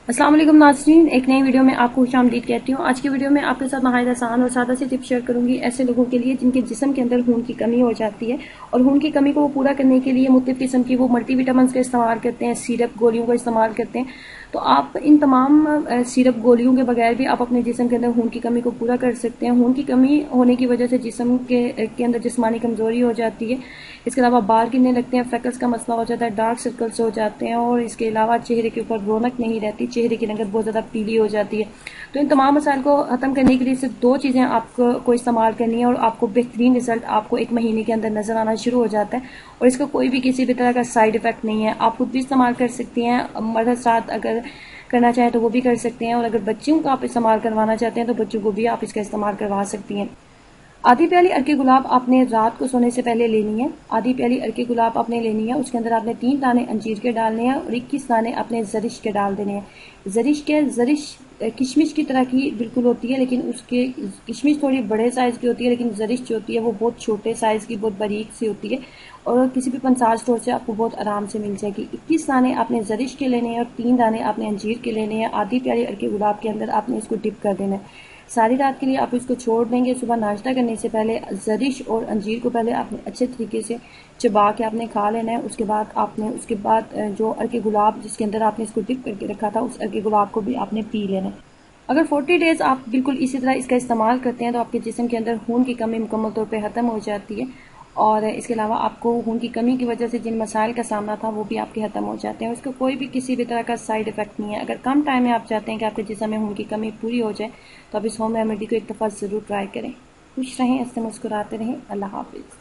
अस्सलाम वालेकुम नाज़रीन, एक नई वीडियो में आपको खुशामदीद कहती हूँ। आज की वीडियो में आपके साथ नहायत आसान और सादा सी टिप शेयर करूंगी ऐसे लोगों के लिए जिनके जिस्म के अंदर खून की कमी हो जाती है और खून की कमी को पूरा करने के लिए मुख्तलिफ किस्म की वो मल्टीविटामिन का इस्तेमाल करते हैं, सिरप गोलियों का इस्तेमाल करते हैं। तो आप इन तमाम सिरप गोलियों के बगैर भी आप अपने जिस्म के अंदर खून की कमी को पूरा कर सकते हैं। खून की कमी होने की वजह से जिस्म के अंदर जिस्मानी कमजोरी हो जाती है। इसके अलावा बाल गिरने लगते हैं, फ्रैकल्स का मसला हो जाता है, डार्क सर्कल्स हो जाते हैं और इसके अलावा चेहरे के ऊपर रौनक नहीं रहती, चेहरे की रंगत बहुत ज़्यादा पीली हो जाती है। तो इन तमाम मसाइल को ख़त्म करने के लिए सिर्फ दो चीज़ें आपको इस्तेमाल करनी है और आपको बेहतरीन रिजल्ट आपको एक महीने के अंदर नजर आना शुरू हो जाता है और इसका कोई भी किसी भी तरह का साइड इफेक्ट नहीं है। आप खुद भी इस्तेमाल कर सकती हैं, मर्द साथ अगर करना चाहें तो वो भी कर सकते हैं और अगर बच्चों का आप इस्तेमाल करवाना चाहते हैं तो बच्चों को भी आप इसका इस्तेमाल करवा सकती हैं। आधी प्याली अरके गुलाब आपने रात को सोने से पहले लेनी है। आधी प्याली अरके गुलाब आपने लेनी है, उसके अंदर आपने 3 दाने अंजीर के डालने हैं और 21 दाने आपने जरिश के डाल देने हैं। जरिश किशमिश की तरह की बिल्कुल होती है, लेकिन उसके किशमिश थोड़ी बड़े साइज़ की होती है, लेकिन जरिश जो होती है वो बहुत छोटे साइज़ की, बहुत बारीक सी होती है और किसी भी पंसार स्टोर से आपको बहुत आराम से मिल जाएगी। 21 दाने आपने जरिश के लेने हैं और 3 दाने आपने अंजीर के लेने हैं। आधी प्याली अरके गुलाब के अंदर आपने इसको डिप कर देना है। सारी रात के लिए आप इसको छोड़ देंगे। सुबह नाश्ता करने से पहले जरिश और अंजीर को पहले आपने अच्छे तरीके से चबा के आपने खा लेना है। उसके बाद जो अर्के गुलाब जिसके अंदर आपने इसको डिप करके रखा था उस अर्के गुलाब को भी आपने पी लेना है। अगर 40 डेज आप बिल्कुल इसी तरह इसका इस्तेमाल करते हैं तो आपके जिस्म के अंदर खून की कमी मुकम्मल तौर पर ख़त्म हो जाती है और इसके अलावा आपको खून की कमी की वजह से जिन मसाइल का सामना था वो भी आपके ख़त्म हो जाते हैं। उसका कोई भी किसी भी तरह का साइड इफेक्ट नहीं है। अगर कम टाइम में आप चाहते हैं कि आपके जिस्म में खून की कमी पूरी हो जाए तो आप इस होम रेमेडी को एक दफ़ा ज़रूर ट्राई करें। खुश रहें, हंसते मुस्कुराते रहें। अल्लाह हाफिज़।